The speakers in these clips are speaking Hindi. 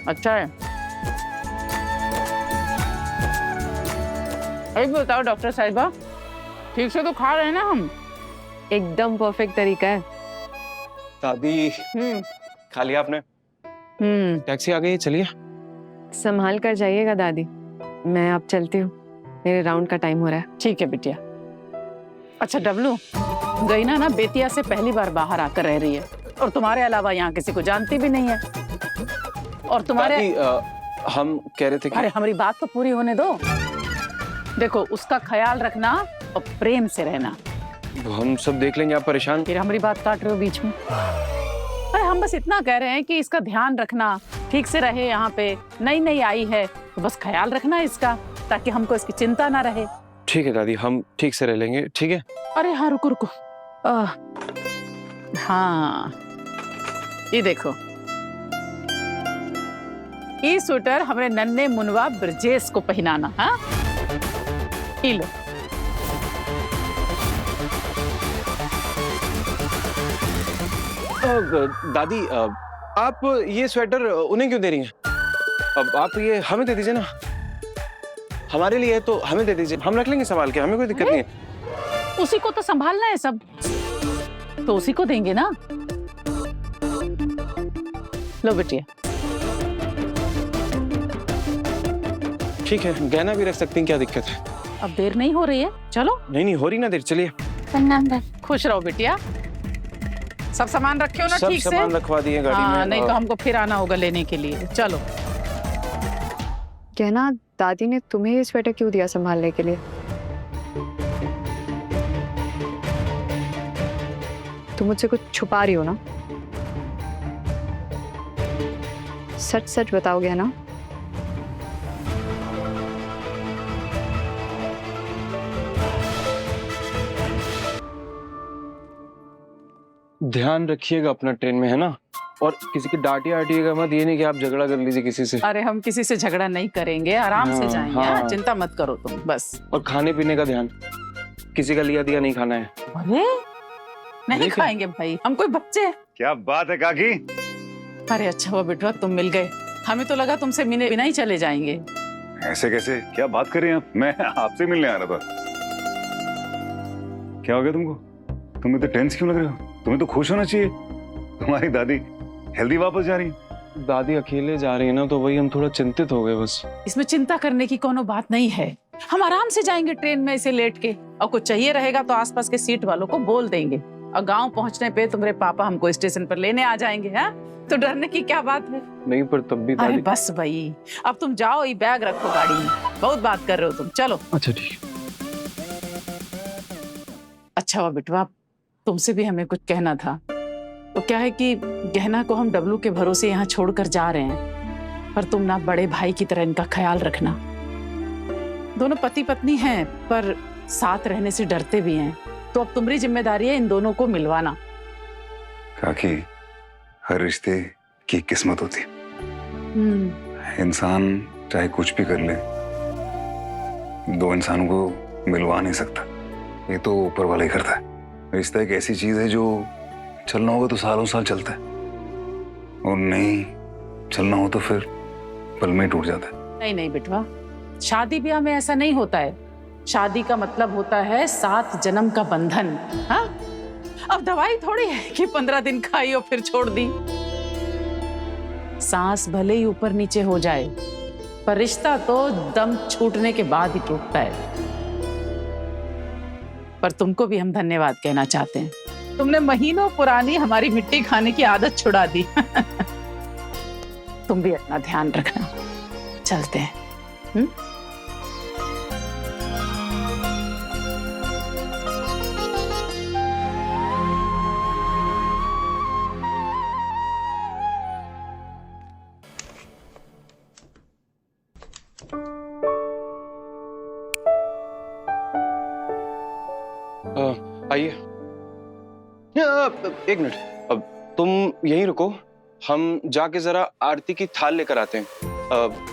अच्छा है। एक बताओ डॉक्टर साहिबा, ठीक से तो खा रहे हैं ना हम? एकदम परफेक्ट तरीका है। दादी खा लिया आपने? टैक्सी आ गई, चलिए। संभाल कर जाइएगा दादी, मैं अब चलती हूँ, मेरे राउंड का टाइम हो रहा है। ठीक है बिटिया। अच्छा डब्लू, गईना ना बेतिया से पहली बार बाहर आकर रह रही है और तुम्हारे अलावा यहाँ किसी को जानती भी नहीं है। और तुम्हारे दादी, हम कह रहे थे कि... अरे हमारी बात तो पूरी होने दो। देखो उसका ख्याल रखना और प्रेम से रहना। हम सब देख लेंगे, आप परेशान। फिर हमारी बात काट रहे हो बीच में। अरे हम बस इतना कह रहे हैं कि इसका ध्यान रखना, ठीक से रहे। यहाँ पे नई नई आई है तो बस ख्याल रखना इसका, ताकि हमको इसकी चिंता ना रहे। ठीक है दादी, हम ठीक से रह लेंगे, ठीक है? अरे हाँ रुको रुको। हाँ ये देखो, ये स्वेटर हमारे नन्हे मुनवा ब्रजेश को पहनाना। हाँ ये लो। दादी, आप ये स्वेटर उन्हें क्यों दे रही हैं? अब आप ये हमें दे दीजिए ना, हमारे लिए है तो हमें दे दीजिए, हम रख लेंगे संभाल के, हमें कोई दिक्कत नहीं है। उसी को तो संभालना है सब, तो उसी को देंगे ना। लो बिटिया। ठीक है, गहना भी रख सकती हैं, क्या दिक्कत है? अब देर नहीं हो रही है, चलो। नहीं हो रही ना देर, चलिए। खुश रहो बिटिया। सब सामान रखे हो ना ठीक से? सब सामान रखवा दिए गाड़ी में। नहीं तो हमको फिर आना होगा लेने के लिए। चलो। कहना दादी ने तुम्हें ये स्वेटर क्यों दिया संभालने के लिए? तुम मुझसे कुछ छुपा रही हो ना? सच सच बताओगे ना? ध्यान रखिएगा अपना ट्रेन में, है ना? और किसी की डांटिया आटिएगा मत, ये नहीं कि आप झगड़ा कर लीजिए किसी से। अरे हम किसी से झगड़ा नहीं करेंगे, आराम से जाएंगे। हाँ। चिंता मत करो तुम बस। और खाने पीने का ध्यान, किसी का लिया दिया नहीं खाना है। अरे नहीं खाएंगे भाई, हम कोई बच्चे। क्या बात है काकी? अरे अच्छा हुआ बेटवा तुम मिल गए, हमें तो लगा तुमसे मिले बिना ही चले जाएंगे। ऐसे कैसे, क्या बात कर रही हैं आप? मैं आपसे मिलने आ रहा था। क्या हो गया तुमको? तुम इतने टेंस क्यों लग रहे हो? तुम्हें तो खुश होना चाहिए, तुम्हारी दादी हेल्दी वापस जा रही है। दादी अकेले जा रही है ना, तो वही हम थोड़ा चिंतित हो गए बस। इसमें चिंता करने की कोनो बात नहीं है, हम आराम से जाएंगे ट्रेन में ऐसे लेट के। और कुछ चाहिए रहेगा तो आसपास के सीट वालों को बोल देंगे, और गांव पहुंचने पे तुम्हारे पापा हमको स्टेशन पर लेने आ जाएंगे। हैं? तो डरने की क्या बात है? नहीं पर तब भी दादी। अरे बस भाई, अब तुम जाओ, ये बैग रखो गाड़ी में, बहुत बात कर रहे हो तुम। चलो। अच्छा ठीक। अच्छा हुआ बेटवा, तुमसे भी हमें कुछ कहना था। तो क्या है कि गहना को हम डब्लू के भरोसे यहाँ छोड़कर जा रहे हैं, पर तुम ना बड़े भाई की तरह इनका ख्याल रखना। दोनों पति पत्नी हैं, पर साथ रहने से डरते भी हैं, तो अब तुम्हारी जिम्मेदारी है इन दोनों को मिलवाना। काकी, हर रिश्ते की किस्मत होती है। इंसान चाहे कुछ भी कर ले, दो इंसानों को मिलवा नहीं सकता, ये तो ऊपर वाला ही करता है। रिश्ता एक ऐसी चीज है जो चलना होगा तो सालों साल चलता है, और नहीं चलना हो तो फिर पल में टूट जाता है। नहीं नहीं बेटवा, शादी ब्याह में ऐसा नहीं होता है। शादी का मतलब होता है 7 जन्म का बंधन। हाँ, अब दवाई थोड़ी है कि 15 दिन खाई और फिर छोड़ दी। सांस भले ही ऊपर नीचे हो जाए, पर रिश्ता तो दम छूटने के बाद ही टूटता है। पर तुमको भी हम धन्यवाद कहना चाहते हैं, तुमने महीनों पुरानी हमारी मिट्टी खाने की आदत छुड़ा दी। तुम भी अपना ध्यान रखना, चलते हैं। आइए। एक मिनट, अब तुम यहीं रुको, हम जाके जरा आरती की थाल लेकर आते हैं।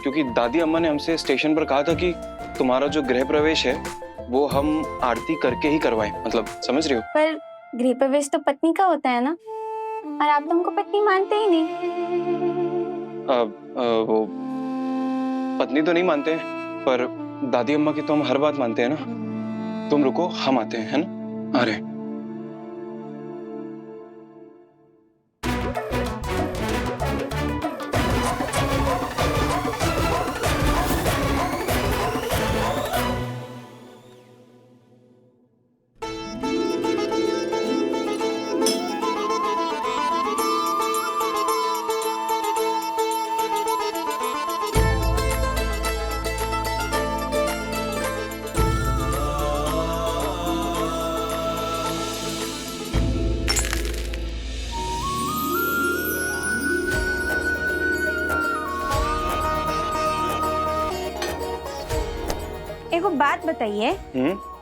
क्योंकि दादी अम्मा ने हमसे स्टेशन पर कहा था कि तुम्हारा जो गृह प्रवेश है वो हम आरती करके ही करवाएं, मतलब समझ रही हो? पर गृह प्रवेश तो पत्नी का होता है ना? और आप तो हमको पत्नी मानते ही नहीं। वो पत्नी तो नहीं मानते, पर दादी अम्मा की तो हम हर बात मानते हैं ना। तुम रुको, हम आते हैं, है ना? आ रहे हैं। एगो बात बताइए,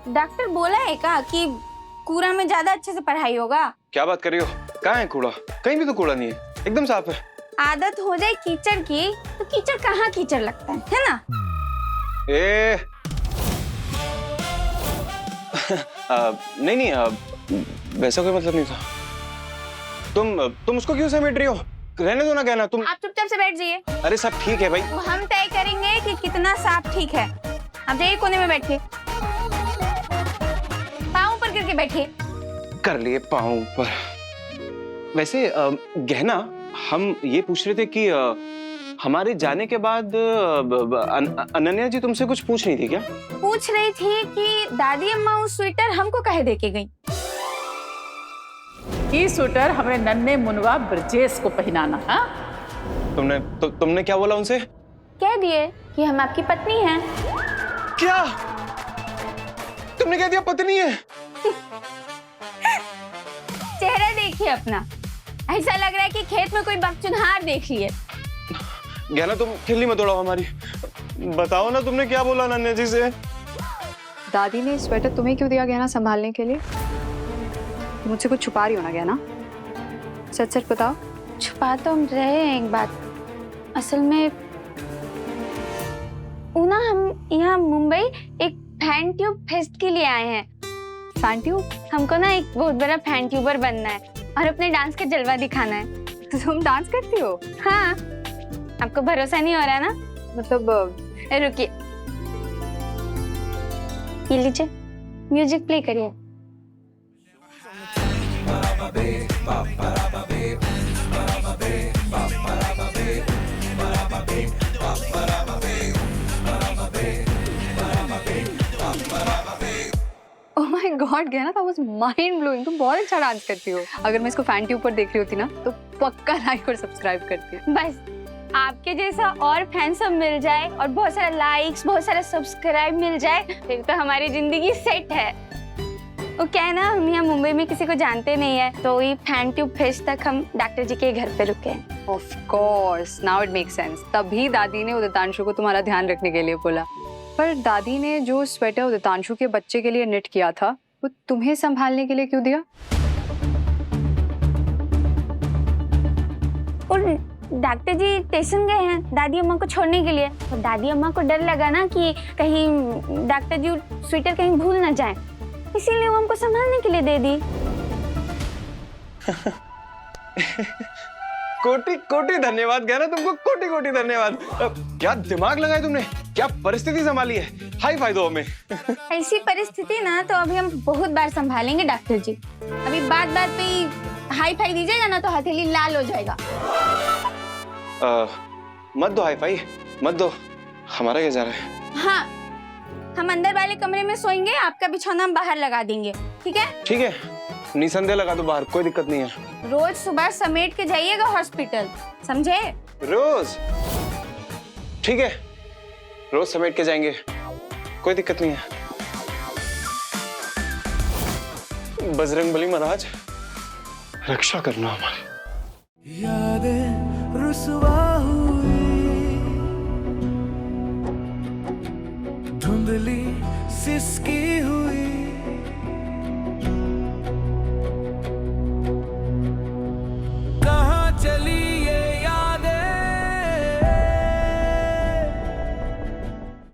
डॉक्टर बोला है क्या कि कूड़ा में ज्यादा अच्छे से पढ़ाई होगा? क्या बात कर रही हो? कहाँ है कूड़ा? कहीं भी तो कूड़ा नहीं है, एकदम साफ है। आदत हो जाए कीचड़ की तो कीचड़ कहाँ कीचड़ लगता है ना? ए नहीं, वैसा कोई मतलब नहीं था। तुम उसको क्यों समेट रही हो? रहने दो ना कहना तुम। आप चुपचाप से बैठ जाइए। अरे सब ठीक है भाई। तो हम तय करेंगे कि कितना साफ ठीक है। आप जाइए कोने में बैठिए, पाँव ऊपर करके बैठिए। कर लिए पाँव ऊपर। वैसे गहना, हम ये पूछ रहे थे कि हमारे जाने के बाद अनन्या जी तुमसे कुछ पूछ रही थी क्या? पूछ रही थी कि दादी अम्मा वो स्वेटर हमको कहे दे के गई। ये स्वेटर हमें नन्हे मुनवा ब्रजेश को पहनाना है। तुमने क्या बोला उनसे? कह दिए कि हम आपकी पत्नी हैं। क्या? तुमने कह दिया पत्नी है? चेहरा देखिए अपना, ऐसा लग रहा है कि खेत में कोई बकचुनहार देख लिए। गहना तुम खिल्ली मत उड़ाओ हमारी। बताओ ना तुमने क्या बोला नन्हे जी से? दादी ने स्वेटर तुम्हें क्यों दिया गहना संभालने के लिए? मुझसे कुछ छुपा रही हो ना गहना? सच सच बताओ। छुपा तो हम रहे हैं एक बात, असल में ऊना हम यहाँ मुंबई एक फैन ट्यूब फेस्ट के लिए आए हैं। Fan tube? हमको ना एक बहुत बड़ा फैन ट्यूबर बनना है और अपने डांस का जलवा दिखाना है। तो तुम डांस करती हो? हाँ, आपको भरोसा नहीं हो रहा ना? मतलब रुकिए, ये लीजिए, म्यूजिक प्ले करिए। ओह माय गॉड गहना, that was mind blowing। तुम बहुत अच्छा डांस करती हो। अगर मैं इसको फैन ट्यूब पर देख रही होती ना तो पक्का लाइक और सब्सक्राइब करती। बस आपके जैसा और फैन सब मिल जाए और बहुत सारा लाइक्स, बहुत सारा सब्सक्राइब मिल जाए, फिर तो हमारी जिंदगी सेट है। वो क्या है ना, हम यहाँ मुंबई में किसी को जानते नहीं है, तो ये फैन ट्यूब फेस्ट तक हम डॉक्टर जी के घर पे रुके हैं। Of course, now it makes sense. तभी दादी ने उदितांशु को तुम्हारा ध्यान रखने के लिए बोला। पर दादी ने जो स्वेटर उदितांशु के बच्चे के लिए निट किया था वो तुम्हें संभालने के लिए क्यों दिया? और डॉक्टर जी स्टेशन गए हैं दादी अम्मा को छोड़ने के लिए, तो दादी अम्मा को डर लगा ना कि कहीं डॉक्टर जी स्वेटर कहीं भूल ना जाए, इसीलिए वो हमको संभालने के लिए दे दी। कोटि कोटि धन्यवाद गहना, तुमको कोटि कोटि धन्यवाद। क्या दिमाग लगाया तुमने, क्या परिस्थिति संभाली है। हाई फाई दो हमें। ऐसी परिस्थिति ना तो अभी हम बहुत बार संभालेंगे डॉक्टर जी। अभी बात बात पे ही हाई फाई दीजिएगा ना तो हथेली लाल हो जाएगा। मत दो हाई फाई, मत दो, हमारा क्या जा रहा है। हाँ, हम अंदर वाले कमरे में सोएंगे, आपका बिछौना हम बाहर लगा देंगे, ठीक है? ठीक है, निसंदेह लगा दो बाहर, कोई दिक्कत नहीं है। रोज सुबह समेट के जाइएगा हॉस्पिटल, समझे? रोज? ठीक है, रोज समेट के जाएंगे, कोई दिक्कत नहीं है। बजरंगबली महाराज रक्षा करना हमारी। यादें रुसवा हुई, धुंधली सिसकी हुई,